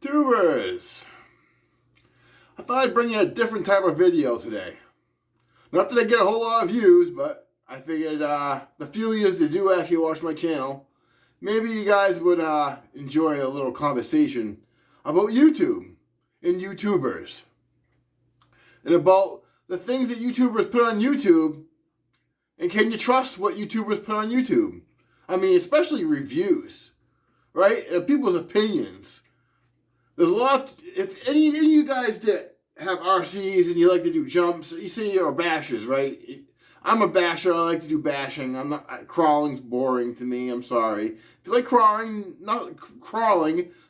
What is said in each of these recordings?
Tubers! I thought I'd bring you a different type of video today. Not that I get a whole lot of views, but I figured the few years that do actually watch my channel, maybe you guys would enjoy a little conversation about YouTube and YouTubers. And about the things that YouTubers put on YouTube, and can you trust what YouTubers put on YouTube? I mean, especially reviews, right? And people's opinions. There's a lot, if any of you guys that have RCs and you like to do jumps, you say you're bashers, right? I'm a basher, I like to do bashing. Crawling's boring to me, I'm sorry. If you like crawling,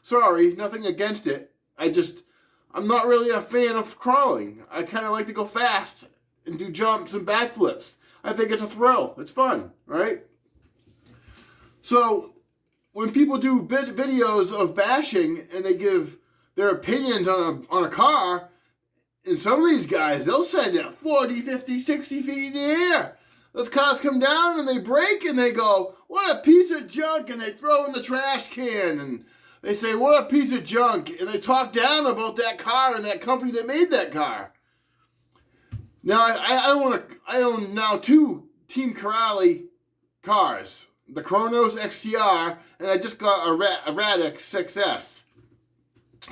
sorry, nothing against it. I'm not really a fan of crawling. I kind of like to go fast and do jumps and backflips. I think it's a thrill, it's fun, right? So, when people do videos of bashing and they give their opinions on a car, and some of these guys, they'll send it 40, 50, 60 feet in the air. Those cars come down and they break and they go, what a piece of junk, and they throw in the trash can and they say, what a piece of junk, and they talk down about that car and that company that made that car. Now, I own now two Team Corrali cars. The Kronos XTR, and I just got a Radix 6S.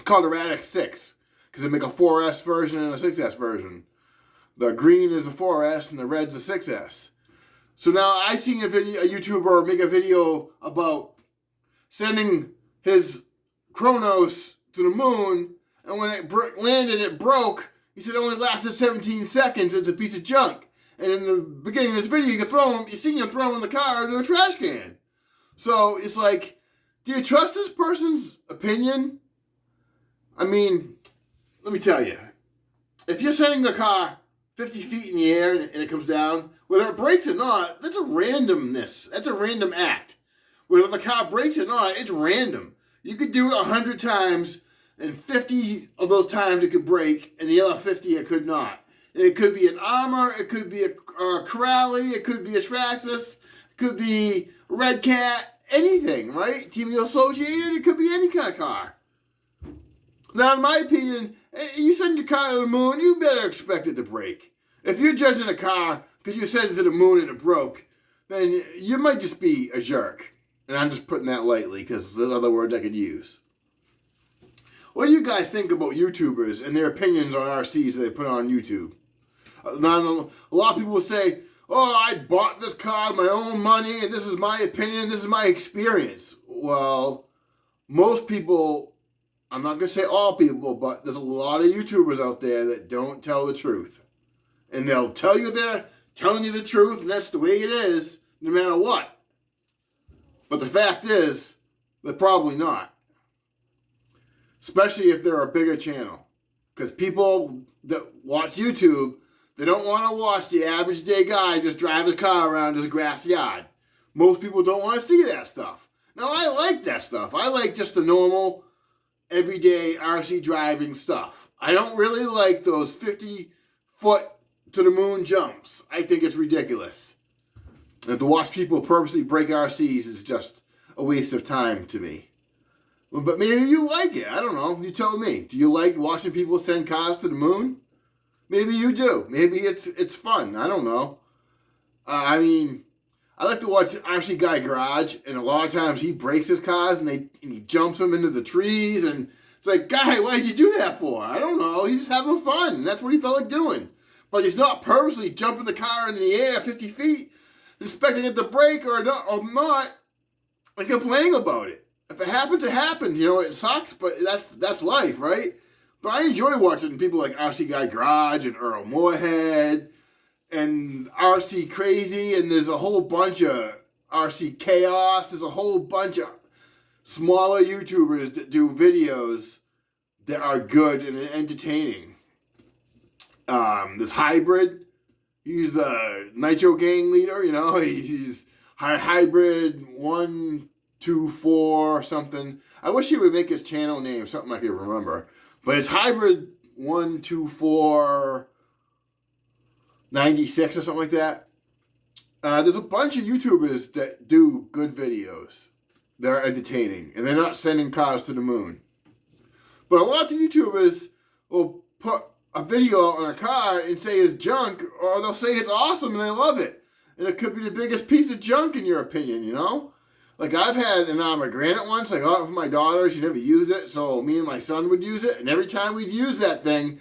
Called a Radix 6, because they make a 4S version and a 6S version. The green is a 4S and the red's a 6S. So now I seen a YouTuber make a video about sending his Kronos to the moon, and when it landed, it broke. He said it only lasted 17 seconds. It's a piece of junk. And in the beginning of this video, you see him throwing the car into a trash can. So it's like, do you trust this person's opinion? I mean, let me tell you. If you're sending the car 50 feet in the air and it comes down, whether it breaks or not, that's a randomness. That's a random act. Whether the car breaks or not, it's random. You could do it 100 times, and 50 of those times it could break, and the other 50 it could not. And it could be an Armor, it could be a Corrali, it could be a Traxxas, it could be a Red Cat, anything, right? Team Associated, it could be any kind of car. Now, in my opinion, you send your car to the moon, you better expect it to break. If you're judging a car because you sent it to the moon and it broke, then you might just be a jerk. And I'm just putting that lightly because there's other words I could use. What do you guys think about YouTubers and their opinions on RCs that they put on YouTube? Now, a lot of people will say, oh, I bought this car with my own money, and this is my opinion, this is my experience. Well, most people, I'm not going to say all people, but there's a lot of YouTubers out there that don't tell the truth. And they'll tell you they're telling you the truth, and that's the way it is, no matter what. But the fact is, they're probably not. Especially if they're a bigger channel. Because people that watch YouTube, they don't want to watch the average day guy just drive his car around his grass yard. Most people don't want to see that stuff. Now, I like that stuff. I like just the normal, everyday RC driving stuff. I don't really like those 50-foot to the moon jumps. I think it's ridiculous. And to watch people purposely break RCs is just a waste of time to me. But maybe you like it. I don't know. You tell me. Do you like watching people send cars to the moon? Maybe you do. Maybe it's fun. I don't know. I mean, I like to watch RC Guy Garage, and a lot of times he breaks his cars and he jumps them into the trees, and it's like, guy, why did you do that for? I don't know. He's just having fun. That's what he felt like doing. But he's not purposely jumping the car in the air 50 feet, expecting it to break or not, and complaining about it. If it happens, it happens. You know, it sucks, but that's life, right? But I enjoy watching people like RC Guy Garage and Earl Moorhead and RC Crazy, and there's a whole bunch of RC Chaos. There's a whole bunch of smaller YouTubers that do videos that are good and entertaining. This Hybrid, he's the Nitro Gang leader, you know, he's Hybrid 124 something. I wish he would make his channel name something I could remember. But it's Hybrid 12496 or something like that. There's a bunch of YouTubers that do good videos. They're entertaining. And they're not sending cars to the moon. But a lot of YouTubers will put a video on a car and say it's junk, or they'll say it's awesome and they love it. And it could be the biggest piece of junk in your opinion, you know? Like I've had an Armor Granite once. I got it for my daughter. She never used it, so me and my son would use it. And every time we'd use that thing,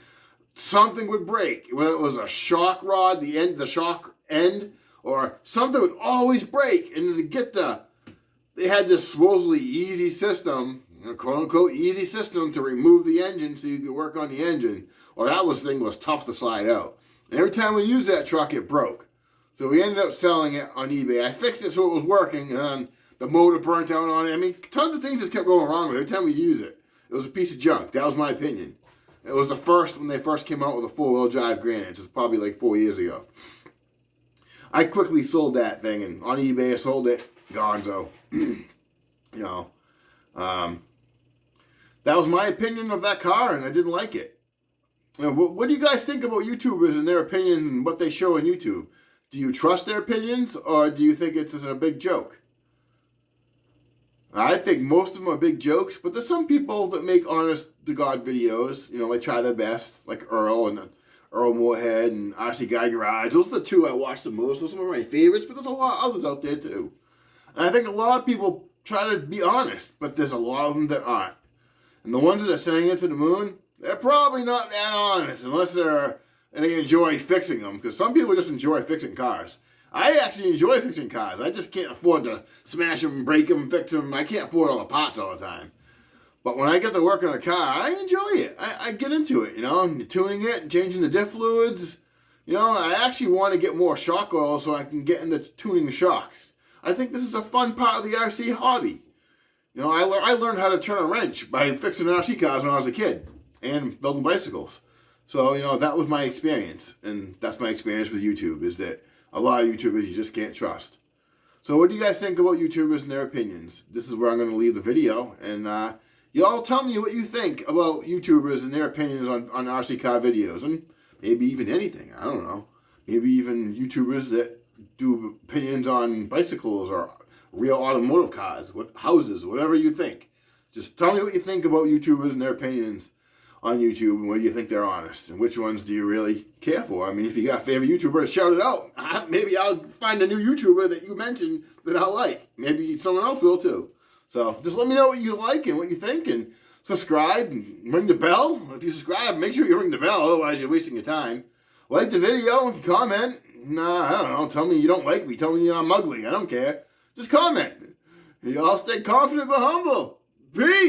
something would break. Whether it was a shock rod, the shock end, or something would always break. And they had this supposedly easy system, quote unquote easy system, to remove the engine so you could work on the engine. Well, that thing was tough to slide out. And every time we used that truck, it broke. So we ended up selling it on eBay. I fixed it so it was working, and then the motor burnt out on it. I mean, tons of things just kept going wrong with it. Every time we use it, it was a piece of junk. That was my opinion. It was the first, when they first came out with a four-wheel drive Granite. It's probably like 4 years ago. I quickly sold that thing, and on eBay I sold it. Gonzo. That was my opinion of that car, and I didn't like it. What do you guys think about YouTubers and their opinion and what they show on YouTube? Do you trust their opinions, or do you think it's a big joke? I think most of them are big jokes, but there's some people that make honest-to-God videos. They try their best, like Earl Moorhead and RC Guy Garage. Those are the two I watch the most. Those are some of my favorites, but there's a lot of others out there, too. And I think a lot of people try to be honest, but there's a lot of them that aren't. And the ones that are sending it to the moon, they're probably not that honest, unless they enjoy fixing them, because some people just enjoy fixing cars. I actually enjoy fixing cars. I just can't afford to smash them, break them, fix them. I can't afford all the parts all the time. But when I get to work on a car, I enjoy it. I get into it, and tuning it and changing the diff fluids. I actually want to get more shock oil so I can get into tuning the shocks. I think this is a fun part of the RC hobby. I learned how to turn a wrench by fixing RC cars when I was a kid and building bicycles. So, that was my experience. And that's my experience with YouTube, is that a lot of YouTubers you just can't trust. So what do you guys think about YouTubers and their opinions? This is where I'm going to leave the video. And y'all tell me what you think about YouTubers and their opinions on RC car videos. And maybe even anything. I don't know. Maybe even YouTubers that do opinions on bicycles or real automotive cars, houses, whatever you think. Just tell me what you think about YouTubers and their opinions on YouTube, and whether you think they're honest, and which ones do you really care for. I mean, if you got a favorite YouTuber, shout it out. Maybe I'll find a new YouTuber that you mentioned that I like. Maybe someone else will too. So just let me know what you like and what you think, and subscribe and ring the bell. If you subscribe, make sure you ring the bell, otherwise you're wasting your time. Like the video, comment. I don't know, tell me you don't like me, tell me I'm ugly, I don't care. Just comment. Y'all stay confident but humble. Peace.